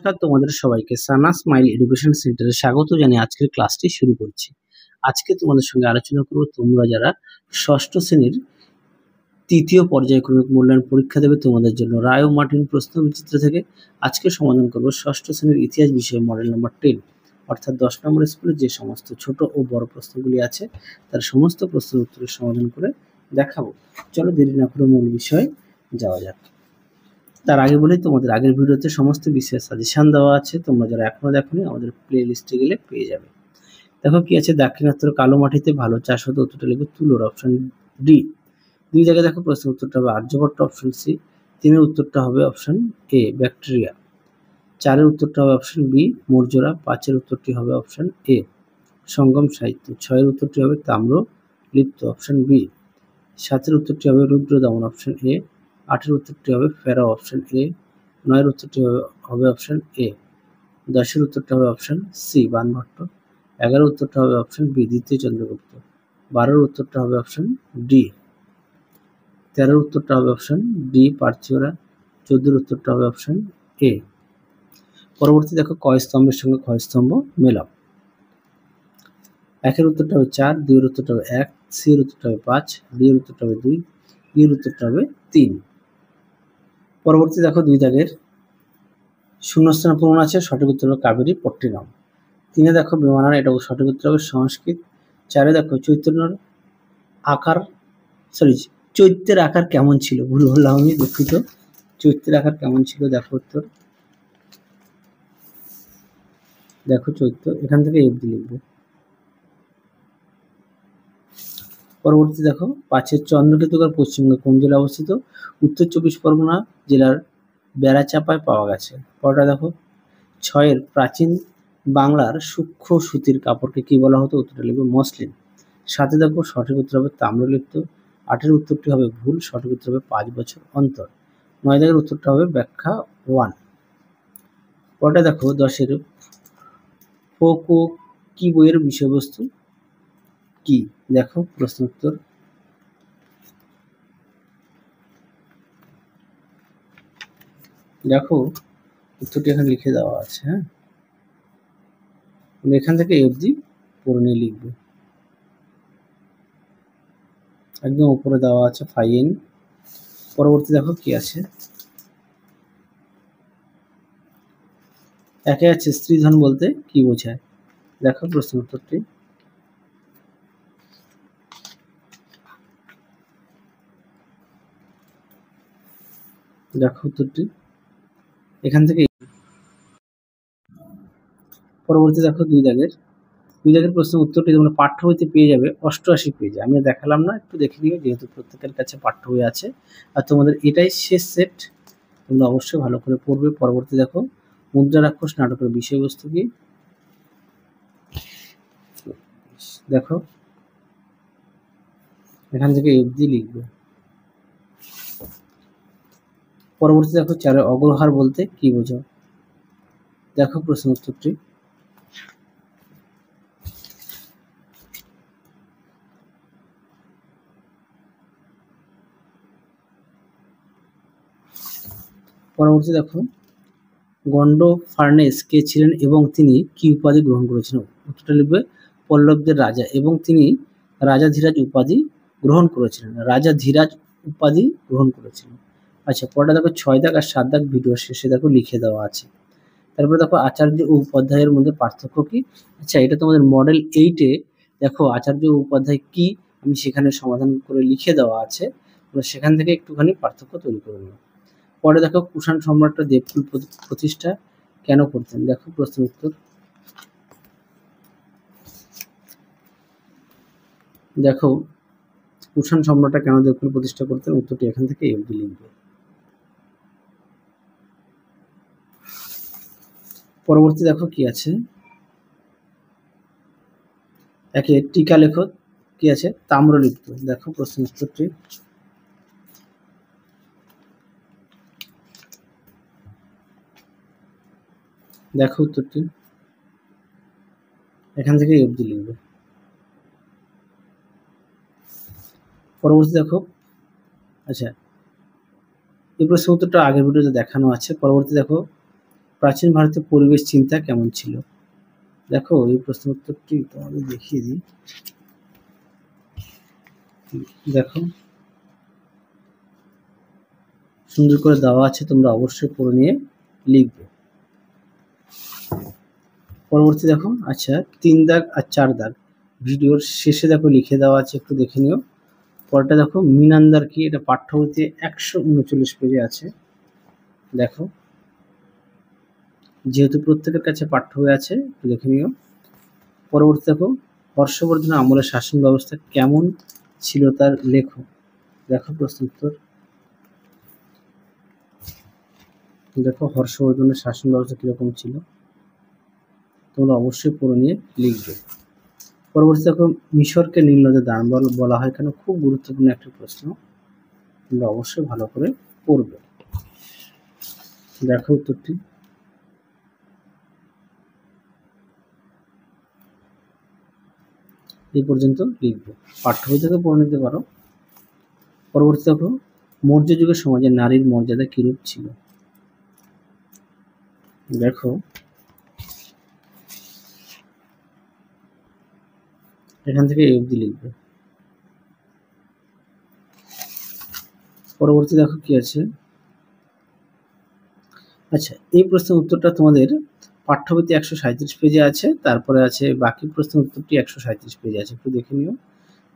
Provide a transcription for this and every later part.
নমস্কার তোমাদের সবাইকে সানা স্মাইল এডুকেশন সেন্টারে স্বাগত জানিয়ে আজকের ক্লাসটি শুরু করছি। আজকে তোমাদের সঙ্গে আলোচনা করব তোমরা যারা ষষ্ঠ শ্রেণীর তৃতীয় পর্যায়ক্রমিক মূল্যায়ন পরীক্ষা দেবে তোমাদের জন্য রায় ও মার্টিন প্রশ্ন বিচিত্র থেকে আজকে সমাধান করব ষষ্ঠ শ্রেণীর ইতিহাস বিষয়ে মডেল নাম্বার 10 অর্থাৎ 10 নম্বর স্কুলে যে সমস্ত ছোট ও বড় প্রশ্নগুলি আছে তার সমস্ত প্রশ্নের উত্তরের সমাধান করে দেখাবো। চলো দেরি না করে মূল বিষয়ে যাওয়া যাক। তার আগে বলি তোমাদের আগের ভিডিওতে সমস্ত বিষয়ের সাজেশন দেওয়া আছে, তোমরা যারা এখনো দেখোনি আমাদের প্লে লিস্টে গেলে পেয়ে যাবে। দেখো কি আছে, দাক্ষিণাত্যের কালো মাটিতে ভালো চাষ হতো, উত্তরটা লিখবে তুলোর, অপশন ডি। দুই জায়গায় দেখো প্রশ্নের উত্তরটা হবে আর্যভট্ট, অপশন সি। তিনের উত্তরটা হবে অপশন এ ব্যাকটেরিয়া। চারের উত্তরটা হবে অপশন বি মৌর্যরা। পাঁচের উত্তরটি হবে অপশন এ সঙ্গম সাহিত্য। ছয়ের উত্তরটি হবে তাম্র লিপ্ত, অপশন বি। সাতের উত্তরটি হবে রুদ্র দমন, অপশন এ। আটের উত্তরটি হবে ফেরাও, অপশন এ। নয়ের উত্তরটি হবে অপশন এ। 10-এর উত্তরটা হবে অপশন সি বাণভট্ট। 11-এর উত্তরটা হবে অপশন বি দ্বিতীয় চন্দ্রগুপ্ত। 12-এর উত্তরটা হবে অপশন ডি। 13-এর উত্তরটা হবে অপশন ডি পার্থিয়রা। 14-এর উত্তরটা হবে অপশন এ। পরবর্তী দেখো ক স্তম্ভের সঙ্গে খ স্তম্ভ মেলাও। 1-এর উত্তরটা হবে 4, 2-এর উত্তরটা হবে 1, সি এর উত্তরটা হবে 5, ডি এর উত্তরটা হবে 2, ই এর উত্তরটা হবে 3। পরবর্তী দেখো দুই দাগের শূন্যস্থান পূরণ আছে, সঠিক উত্তর হবে কাবেরী পট্টিনম। 3-এ দেখো বিমানার, এটা সঠিক উত্তর হবে সংস্কৃত। 4-এ দেখো চৈত্যের আকার কেমন ছিল, ভুল বললাম আমি, দুঃখিত। চৈত্যের আকার কেমন ছিল দেখো উত্তর, দেখো চৈত্য, এখান থেকে এফডি লিখবে। পরবর্তী দেখো 5-এর চন্দ্রকেতুগড় পশ্চিমবঙ্গে কোন জেলায় অবস্থিত, উত্তর 24 পরগনা জেলার বেড়াচাপায় পাওয়া গেছে। পরটা দেখো 6-এর প্রাচীন বাংলার সূক্ষ্ম সুতির কাপড়কে কি বলা হতো, উত্তরটা লিখবে মসলিন। 7-এ দেখো সঠিক উত্তর হবে তাম্রলিপ্ত। 8-এর উত্তরটি হবে ভুল, সঠিক উত্তর হবে 5 বছর অন্তর। 9-এর উত্তরটা হবে ব্যাখ্যা 1। পরটা দেখো 10-এর ফোকো কি বইয়ের বিষয়বস্তু কি, দেখো প্রশ্ন উত্তর। দেখো উত্তরটি এখানে লিখে দেওয়া আছে, হ্যাঁ, এখান থেকে অবধি পড়ে নিয়ে লিখবে, একদম উপরে দেওয়া আছে ফাইন। পরবর্তী দেখো কি আছে, একে আছে স্ত্রীধন বলতে কি বোঝায়, দেখো প্রশ্ন উত্তরটি। দেখো উত্তরটি এখান থেকে। পরবর্তী দেখো দুই দাগের প্রশ্নের উত্তরটি তোমরা পাঠ্য বইতে পেয়ে যাবে 88 পেজে। আমি দেখালাম না, একটু দেখে নিও, যেহেতু প্রত্যেকের কাছে পাঠ্য বই আছে আর তোমাদের এটাই শেষ সেট, তোমরা অবশ্যই ভালো করে পড়বে। পরবর্তী দেখো মুদ্রা রাক্ষস নাটকের বিষয়বস্তু কি, দেখো এখান থেকে এফডি লিখবে। পরবর্তী দেখো 4-এ অগ্রহার বলতে কি বোঝাও, দেখো প্রশ্ন উত্তরটি। পরবর্তী দেখো গন্ড ফার্নেস কে ছিলেন এবং তিনি কি উপাধি গ্রহণ করেছিলেন, উত্তরটা লিখবে পল্লবদের রাজা এবং তিনি রাজাধিরাজ উপাধি গ্রহণ করেছিলেন, রাজাধিরাজ উপাধি গ্রহণ করেছিলেন। আচ্ছা পরটা দেখো 6 দাগ আর 7 দাগ ভিডিওর শেষে দেখো লিখে দেওয়া আছে। তারপরে দেখো আচার্য ও উপাধ্যায়ের মধ্যে পার্থক্য কি, আচ্ছা এটা তোমাদের মডেল 8-এ দেখো আচার্য ও উপাধ্যায় কি, আমি সেখানে সমাধান করে লিখে দেওয়া আছে, তোমরা সেখান থেকে একটুখানি পার্থক্য তৈরি করে নেবে। পরে দেখো কুষাণ সম্রাটরা দেবকুল প্রতিষ্ঠা কেন করতেন, দেখো প্রশ্ন উত্তর। দেখো কুষাণ সম্রাটরা কেন দেবকুল প্রতিষ্ঠা করতেন, উত্তরটি এখান থেকে এফডি লিখবে। পরবর্তী দেখো কি আছে, একে টিকা লেখক কি আছে, তাম্রলিপ্ত, দেখো প্রশ্ন উত্তরটি। দেখো উত্তরটি এখান থেকে এফডি লিখবে। পরবর্তী দেখো, আচ্ছা এই প্রশ্ন উত্তরটা আগের ভিডিওতে দেখানো আছে। পরবর্তী দেখো প্রাচীন ভারতের পরিবেশ চিন্তা কেমন ছিল? দেখো এই প্রশ্ন উত্তরটি তোমাদের দেখিয়ে দিই। দেখো সুন্দর করে দেওয়া আছে, তোমরা অবশ্যই পড়ে নিয়ে লিখবে। পরবর্তী দেখো, আচ্ছা 3 দাগ আর 4 দাগ ভিডিওর শেষে দেখো লিখে দেওয়া আছে, একটু দেখে নিও। পরটা দেখো মিনান্দার কি, এটা পাঠ্য বইতে 139 পেজে আছে। দেখো যেহেতু প্রত্যেকের কাছে পাঠ্য বই আছে, একটু দেখে নিও। পরবর্তী দেখো হর্ষবর্ধনের আমলের শাসন ব্যবস্থা কেমন ছিল তার লেখো। দেখো প্রশ্ন উত্তর। দেখো হর্ষবর্ধনের শাসন ব্যবস্থা কিরকম ছিল, তোমরা অবশ্যই পড়ে নিয়ে লিখবে। পরবর্তী দেখো মিশরকে নীল নদের দান বলা হয় কেন, খুব গুরুত্বপূর্ণ একটা প্রশ্ন, তোমরা অবশ্যই ভালো করে পড়বে। দেখো উত্তরটি। এই পর্যন্ত লিখবে, পাঠ্য বই থেকে পড়ে নিতে পারো। পরবর্তী দেখো মৌর্য যুগের সমাজে নারীর মর্যাদা কিরূপ ছিল। দেখো এখান থেকে এই অবধি লিখবে। পরবর্তী দেখো কি আছে, আচ্ছা এই প্রশ্নের উত্তরটা তোমাদের পাঠ্য বইতে 137 পেজে আছে, তারপরে আছে বাকি প্রশ্নের উত্তরটি 137 পেজে আছে, একটু দেখে নিও।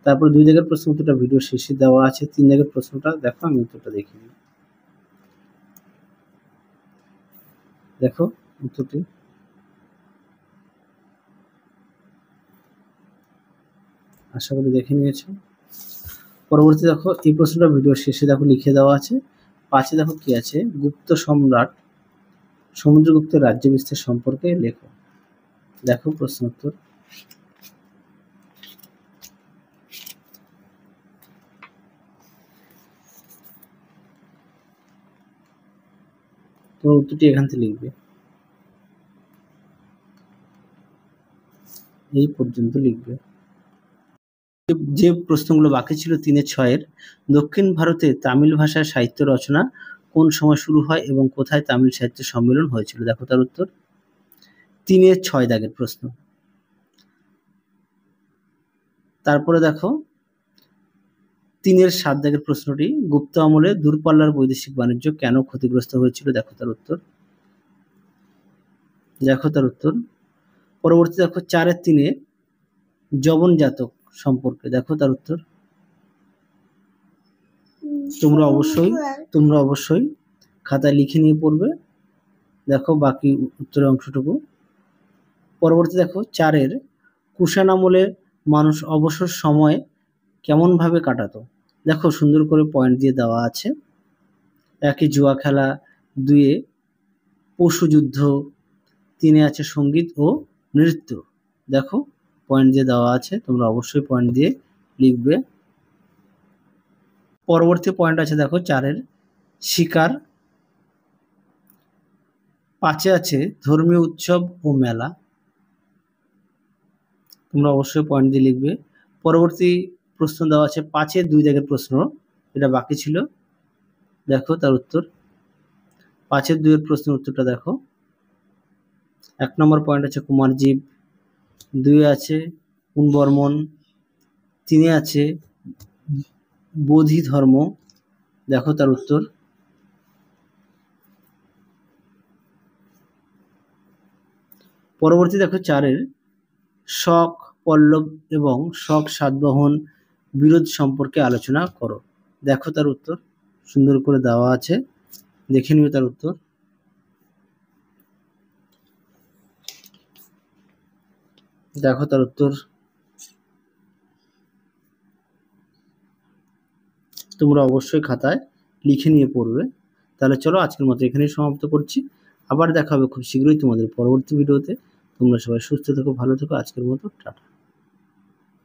তারপরে 2 দাগের প্রশ্ন উত্তরটা ভিডিও শেষে দেওয়া আছে। 3 দাগের প্রশ্নটা দেখো, আমি উত্তরটা দেখে নিই। দেখো উত্তরটি। আশা করি দেখে নিয়েছো। পরবর্তী দেখো এই প্রশ্নটা ভিডিও শেষে দেখো লিখে দেওয়া আছে। 5 দেখো কি আছে, গুপ্ত সম্রাট সমুদ্রগুপ্তের রাজ্য বিস্তার সম্পর্কে লেখো। দেখো প্রশ্ন উত্তর। তোমার উত্তরটি এখান থেকে লিখবে, এই পর্যন্ত লিখবে। যে প্রশ্নগুলো বাকি ছিল 3-6 দক্ষিণ ভারতে তামিল ভাষায় সাহিত্য রচনা কোন সময় শুরু হয় এবং কোথায় তামিল সাহিত্য সম্মেলন হয়েছিল। দেখো তার উত্তর। 3-6 দাগের প্রশ্ন। তারপরে দেখো 3-7 দাগের প্রশ্নটি, গুপ্ত আমলে দূরপাল্লার বৈদেশিক বাণিজ্য কেন ক্ষতিগ্রস্ত হয়েছিল। দেখো তার উত্তর। দেখো তার উত্তর। পরবর্তী দেখো 4-3 যবন জাতক সম্পর্কে, দেখো তার উত্তর। তোমরা অবশ্যই খাতায় লিখে নিয়ে পড়বে। দেখো বাকি উত্তরের অংশটুকু। পরবর্তী দেখো 4 কুষাণ আমলে মানুষ অবসর সময় কেমন ভাবে কাটাতো। দেখো সুন্দর করে পয়েন্ট দিয়ে দেওয়া আছে। 1 জুয়া খেলা, 2 পশু যুদ্ধ, 3 আছে সঙ্গীত ও নৃত্য। দেখো পয়েন্ট দিয়ে দেওয়া আছে, তোমরা অবশ্যই পয়েন্ট দিয়ে লিখবে। পরবর্তী পয়েন্ট আছে দেখো 4 শিকার, 5 আছে ধর্মীয় উৎসব ও মেলা, তোমরা অবশ্যই পয়েন্ট দিয়ে লিখবে। পরবর্তী প্রশ্ন দেওয়া আছে 5-2 দাগের প্রশ্ন, এটা বাকি ছিল। দেখো তার উত্তর। 5-2 এর প্রশ্নের উত্তরটা দেখো। 1 নম্বর পয়েন্ট আছে কুমারজীব, 2 আছে কুনবর্মন, 3 আছে বোধি ধর্ম। দেখো তার উত্তর। পরবর্তী দেখো 4 শক, পল্লব এবং শক সাতবাহন বিরোধ সম্পর্কে আলোচনা করো। দেখো তার উত্তর, সুন্দর করে দেওয়া আছে, দেখে নিও তার উত্তর। দেখো তার উত্তর। তোমরা অবশ্যই খাতায় লিখে নিয়ে পড়বে। তাহলে চলো আজকের মতো এখানেই সমাপ্ত করছি। আবার দেখা হবে খুব শীঘ্রই তোমাদের পরবর্তী ভিডিওতে। তোমরা সবাই সুস্থ থেকো, ভালো থেকো। আজকের মতো টাটা।